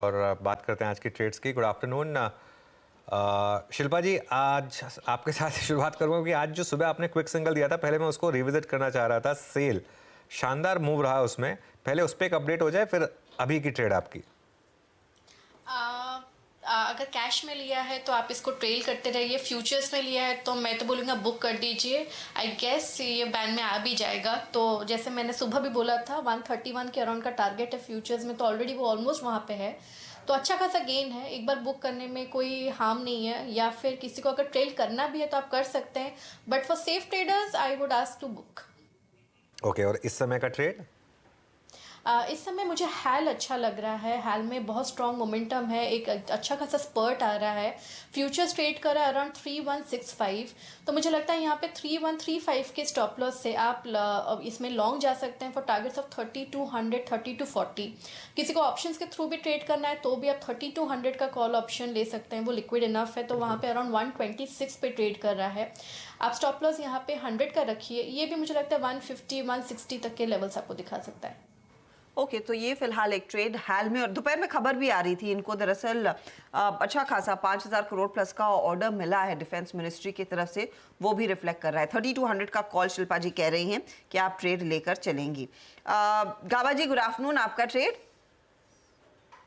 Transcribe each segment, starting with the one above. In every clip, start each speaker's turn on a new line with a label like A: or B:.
A: और बात करते हैं आज की ट्रेड्स की। गुड आफ्टरनून शिल्पा जी, आज आपके साथ शुरुआत करूंगा कि आज जो सुबह आपने क्विक सिंगल दिया था, पहले मैं उसको रिविजिट करना चाह रहा था। सेल शानदार मूव रहा उसमें, पहले उस पर एक अपडेट हो जाए, फिर अभी की ट्रेड आपकी।
B: अगर कैश में लिया है तो आप इसको ट्रेल करते रहिए। फ्यूचर्स में लिया है तो मैं तो बोलूँगा बुक कर दीजिए। आई गेस ये बैंड में आ भी जाएगा। तो जैसे मैंने सुबह भी बोला था 131 के अराउंड का टारगेट है फ्यूचर्स में, तो ऑलरेडी वो ऑलमोस्ट वहाँ पे है। तो अच्छा खासा गेन है, एक बार बुक करने में कोई हार्म नहीं है। या फिर किसी को अगर ट्रेल करना भी है तो आप कर सकते हैं, but for safe traders I would ask to book.
A: Okay, और इस समय का ट्रेड?
B: इस समय मुझे हैल अच्छा लग रहा है। हैल में बहुत स्ट्रॉन्ग मोमेंटम है, एक अच्छा खासा स्पर्ट आ रहा है। फ्यूचर्स ट्रेड कर रहा है अराउंड 3165। तो मुझे लगता है यहाँ पे 3135 के स्टॉप लॉस से आप इसमें लॉन्ग जा सकते हैं फॉर टारगेट्स ऑफ 3200 3240। किसी को ऑप्शंस के थ्रू भी ट्रेड करना है तो भी आप 3200 का कॉल ऑप्शन ले सकते हैं, वो लिक्विड इनफ है। तो वहाँ पे अराउंड 126 पे ट्रेड कर रहा है। आप स्टॉप लॉस यहाँ पे 100 का रखिए। ये भी मुझे लगता है 150 160 तक के लेवल्स आपको दिखा सकता है।
C: ओके, तो ये फिलहाल एक ट्रेड हैल में। और दोपहर में खबर भी आ रही थी, इनको दरअसल अच्छा खासा 5000 करोड़ प्लस का ऑर्डर मिला है डिफेंस मिनिस्ट्री की तरफ से, वो भी रिफ्लेक्ट कर रहा है। 3200 का कॉल शिल्पा जी कह रही हैं कि आप ट्रेड लेकर चलेंगी। गाबा जी, गुड आफ्टरनून, आपका ट्रेड?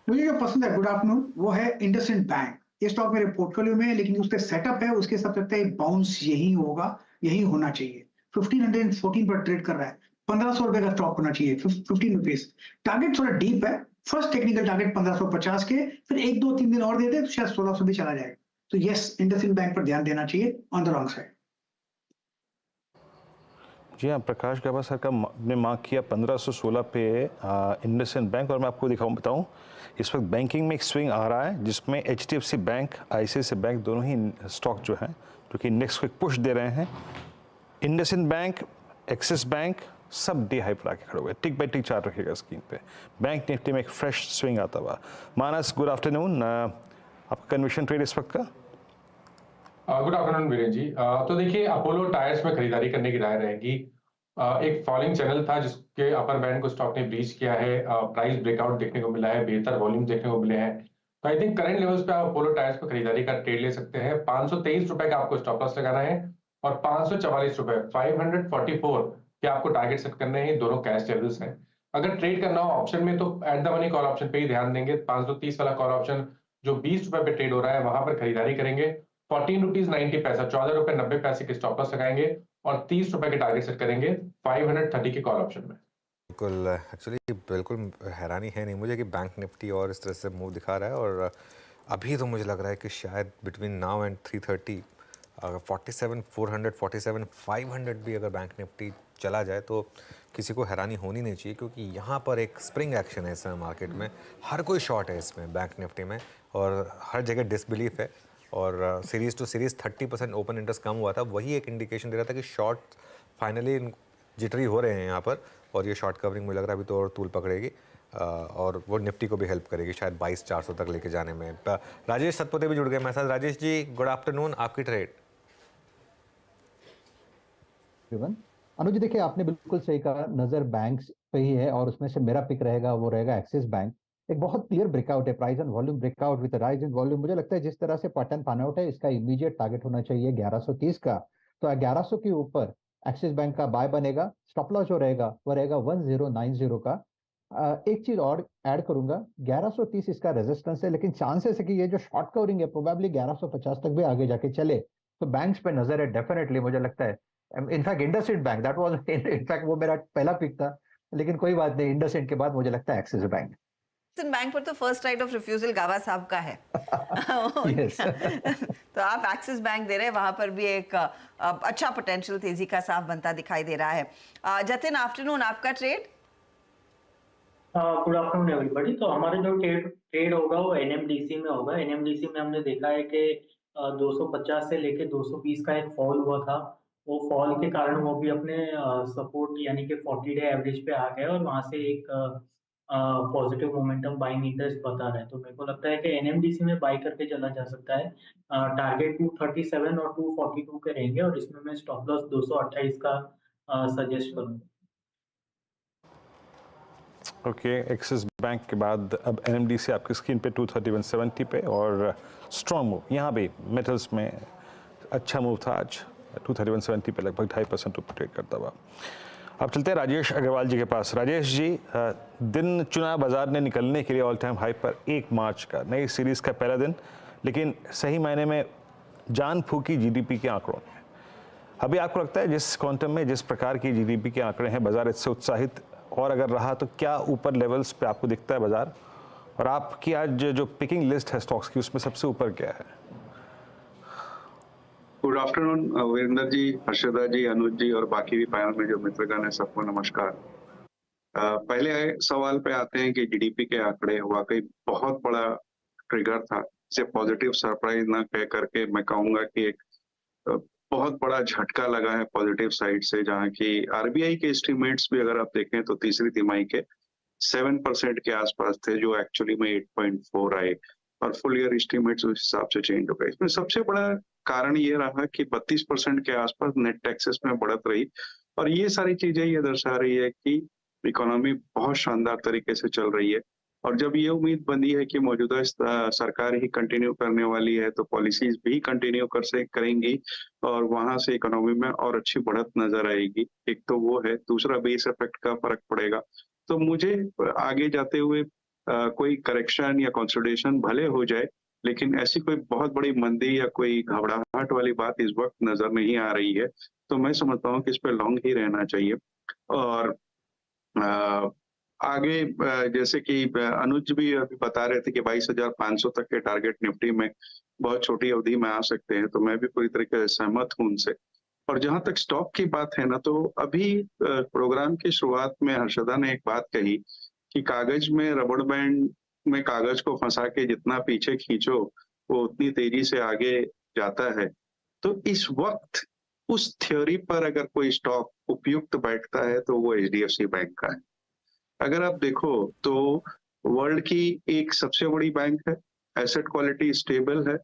D: मुझे जो पसंद है, गुड आफ्टरनून, वो है इंडसइंड बैंक। ये स्टॉक मेरे पोर्टफोलियो में है, लेकिन उसके सेटअप है, उसके हिसाब से लगता है बाउंस यही होगा, यही होना चाहिए। 1514 पर ट्रेड कर रहा है। 1500 रुपए का स्टॉक होना चाहिए, 15 रुपीज। टारगेट थोड़ा डीप है। फर्स्ट टेक्निकल टारगेट 1550 के, फिर 1 2 3 दिन और दे दे तो शायद 1600 भी चला जाएगा। तो यस, इंडसइंड बैंक पर ध्यान देना चाहिए ऑन द रॉन्ग साइड।
E: जी हाँ, प्रकाश गाबा सर का ने मार्क किया 1516 पे इंडसइंड बैंक। और मैं आपको बताऊं, इस वक्त बैंकिंग में एक स्विंग आ रहा है जिसमें HDFC बैंक, ICICI बैंक दोनों ही स्टॉक जो हैं जो कि इंडेक्स को एक पुश दे रहे हैं। इंडसइंड बैंक, एक्सिस बैंक सब डे हाई पर आके खड़े हुए, टिक बाई टिक चार्ट रखेगा स्क्रीन पे। बैंक निफ्टी में एक फ्रेश स्विंग आता हुआ। मानस, गुड आफ्टरनून, आपका कन्विक्शन ट्रेड इस वक्त का?
F: गुड आफ्टरनून वीरेन जी। तो देखिए, अपोलो टायर्स में खरीदारी करने की राय रहेगी। एक फॉलिंग चैनल था जिसके अपर बैंड को स्टॉक ने ब्रीच किया है। प्राइस ब्रेकआउट देखने को मिला है, बेहतर वॉल्यूम देखने को मिले हैं। तो आई थिंक करंट लेवल्स पे आप अपोलो टायर्स पर खरीदारी का ट्रेड ले सकते हैं। 523 रुपए का आपको स्टॉप लॉस लगाना है और 544 रुपए 544 के आपको टारगेट सेट करने हैं। दोनों कैश लेवल्स हैं। अगर ट्रेड करना हो ऑप्शन में तो at the money call option पे ही ध्यान देंगे। 530 वाला कॉल ऑप्शन जो 20 रुपए पे ट्रेड हो रहा है, वहां पर खरीदारी करेंगे। 14 रुपीज 90 पैसा, 14 रुपए 90 पैसे के स्टॉप लॉस लगाएंगे और 30 रुपए के टारगेट सेट करेंगे 530 के कॉल ऑप्शन में।
A: बिल्कुल, एक्चुअली बिल्कुल हैरानी है नहीं मुझे कि बैंक निफ्टी और इस तरह से मूव दिखा रहा है। और अभी तो मुझे लग रहा है कि शायद बिटवीन नाउ एंड 330 अगर 47,400 47,500 भी अगर बैंक निफ्टी चला जाए तो किसी को हैरानी होनी नहीं चाहिए, क्योंकि यहाँ पर एक स्प्रिंग एक्शन है इस समय मार्केट में। हर कोई शॉर्ट है इसमें बैंक निफ्टी में और हर जगह डिसबिलीफ है। और series to series 30% open interest कम हुआ था, वही एक इंडिकेशन दे रहा था कि शॉर्ट फाइनली जिटरी हो रहे हैं यहाँ पर। और ये शॉर्ट कवरिंग मुझे लग रहा है अभी तो और तूल पकड़ेगी और वो निफ्टी को भी हेल्प करेगी शायद 22,400 तक लेके जाने में। राजेश सतपथे भी जुड़ गए मेरे साथ। राजेश जी, गुड आफ्टरनून, आपकी ट्रेड?
G: अनुज, देखिए आपने बिल्कुल सही कहा, नजर बैंक्स पे ही है और उसमें से मेरा पिक रहेगा वो रहेगा एक्सिस बैंक। एक बहुत क्लियर ब्रेकआउट है, price and volume breakout with rise in volume. मुझे लगता है जिस तरह से पैटर्न पैन आउट है, इसका इमीडिएट टारगेट होना चाहिए 1130 का। तो 1100 के ऊपर एक्सिस बैंक का बाय बनेगा। स्टॉप लॉस जो रहेगा वो रहेगा 1090 का। एक चीज और ऐड करूंगा, 1130 इसका रेजिस्टेंस है, लेकिन चांसेस है कि ये जो शॉर्ट कवरिंग है प्रोबेबली 1150 तक भी आगे जाके चले। तो बैंक्स पे नजर है डेफिनेटली, मुझे लगता है। In fact IndusInd bank, that was in fact वो मेरा पहला पिक था, लेकिन कोई बात नहीं, इंडसइंड के बाद मुझे लगता है एक्सिस बैंक।
C: बैंक पर तो फर्स्ट राइट ऑफ रिफ्यूजल गावा साहब का है।
G: यस।
C: तो आप एक्सिस बैंक दे रहे हैं, वहां पर भी एक अच्छा पोटेंशियल तेजी का साफ बनता दिखाई दे रहा है। जतिन, आफ्टरनून, आपका ट्रेड?
H: Good afternoon everybody. तो हमारा जो ट्रेड होगा वो एनएमडीसी में होगा। एनएमडीसी में हमने देखा है कि 250 से लेके 220 का एक फॉल हुआ था। वो फॉल के कारण वो भी अपने सपोर्ट यानी कि 40 डे एवरेज पे आ गए और वहां से एक पॉजिटिव मोमेंटम बाइंग इंटरेस्ट बता रहा है। तो मेरे को लगता है कि एनएमडीसी में बाई करके चला जा सकता है। टारगेट 237 और 242 के रहेंगे और इसमें मैं स्टॉप लॉस 228 का सजेस्ट करूंगा।
E: ओके, एक्सिस बैंक के बाद अब एनएमडीसी आपकी स्क्रीन पे 231.70 पे, और स्ट्रॉन्ग मूव यहाँ भी मेटल्स में अच्छा मूव था आज 231.70 पे, लगभग 2.5% ऊपर ट्रेड करता हुआ। अब चलते हैं राजेश अग्रवाल जी के पास। राजेश जी, दिन चुना बाजार ने निकलने के लिए ऑल टाइम हाई पर 1 मार्च का, नई सीरीज़ का पहला दिन, लेकिन सही मायने में जान फूकी जीडीपी के आंकड़ों ने। अभी आपको लगता है जिस क्वांटम में, जिस प्रकार की जीडीपी के आंकड़े हैं, बाजार इससे उत्साहित और अगर रहा तो क्या ऊपर लेवल्स पे आपको दिखता है बाजार? और आपकी आज जो पिकिंग लिस्ट है स्टॉक्स की, उसमें सबसे ऊपर क्या है?
I: गुड आफ्टरनून वीरेंद्र जी, हर्षदा जी, अनुज जी और बाकी भी पैनल में जो मित्रगण है, सबको नमस्कार। पहले सवाल पे आते हैं कि जीडीपी के आंकड़े वाकई बहुत बड़ा ट्रिगर था। इसे पॉजिटिव सरप्राइज ना कह करके मैं कहूंगा कि एक बहुत बड़ा झटका लगा है पॉजिटिव साइड से, जहां की आरबीआई के एस्टिमेट्स भी अगर आप देखें तो तीसरी तिमाही के 7% के आसपास थे, जो एक्चुअली में 8.4 आए, और फुल ईयर एस्टिमेट्स उस हिसाब से चेंज हो गए। इसमें सबसे बड़ा कारण ये रहा कि 32% के आसपास नेट टैक्सेस में बढ़त रही, और ये सारी चीजें ये दर्शा रही है कि इकोनॉमी बहुत शानदार तरीके से चल रही है। और जब ये उम्मीद बंधी है कि मौजूदा सरकार ही कंटिन्यू करने वाली है, तो पॉलिसीज भी कंटिन्यू करेंगी और वहां से इकोनॉमी में और अच्छी बढ़त नजर आएगी। एक तो वो है, दूसरा बेस इफेक्ट का फर्क पड़ेगा। तो मुझे आगे जाते हुए कोई करेक्शन या कंसोलिडेशन भले हो जाए, लेकिन ऐसी कोई बहुत बड़ी मंदी या कोई घबराहट वाली बात इस वक्त नजर नहीं आ रही है। तो मैं समझता हूँ कि इस पे लॉन्ग ही रहना चाहिए। और आगे जैसे कि अनुज भी अभी बता रहे थे कि 22,500 तक के टारगेट निफ्टी में बहुत छोटी अवधि में आ सकते हैं, तो मैं भी पूरी तरीके से सहमत हूं उनसे। और जहां तक स्टॉक की बात है ना, तो अभी प्रोग्राम की शुरुआत में हर्षदा ने एक बात कही कि कागज में, रबड़ बैंड में कागज को फंसा के जितना पीछे खींचो वो उतनी तेजी से आगे जाता है। तो इस वक्त उस थ्योरी पर अगर कोई स्टॉक उपयुक्त बैठता है तो वो एचडीएफसी बैंक का है। अगर आप देखो तो वर्ल्ड की एक सबसे बड़ी बैंक है, एसेट क्वालिटी स्टेबल है,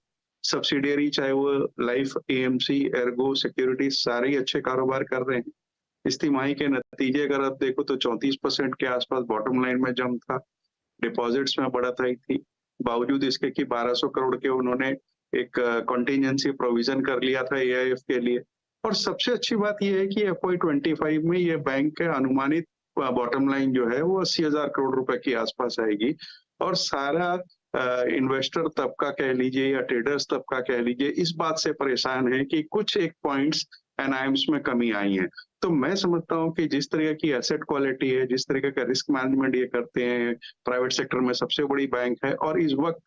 I: सब्सिडियरी चाहे वो लाइफ, एएमसी, एर्गो, सिक्योरिटीज सारे ही अच्छे कारोबार कर रहे हैं। इस तिमाही के नतीजे अगर आप देखो तो 34% के आसपास बॉटम लाइन में जंप था, डिपॉजिट्स में बढ़त आई थी, बावजूद इसके कि 1200 करोड़ के उन्होंने एक कॉन्टिजेंसी प्रोविजन कर लिया था एआईएफ के लिए। और सबसे अच्छी बात यह है कि FY25 में ये बैंक के अनुमानित बॉटम लाइन जो है वो 80,000 करोड़ रुपए के आसपास आएगी। और सारा इन्वेस्टर तबका कह लीजिए या ट्रेडर्स तबका कह लीजिए, इस बात से परेशान है कि कुछ एक पॉइंट्स एनआईएम्स में कमी आई है। तो मैं समझता हूँ कि जिस तरह की एसेट क्वालिटी है, जिस तरीके का रिस्क मैनेजमेंट ये करते हैं, प्राइवेट सेक्टर में सबसे बड़ी बैंक है और इस वक्त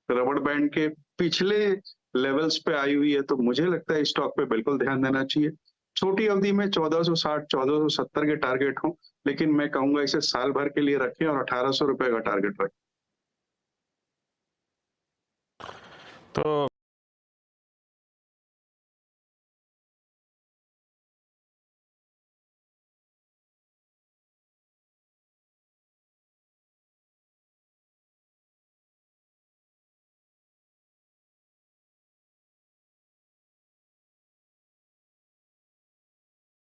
I: रबड़ बैंड के पिछले लेवल्स पे आई हुई है, तो मुझे लगता है इस स्टॉक पे बिल्कुल ध्यान देना चाहिए। छोटी अवधि में 1460, 1470 के टारगेट हों, लेकिन मैं कहूंगा इसे साल भर के लिए रखें और 1800 रुपए का टारगेट रखें।
E: तो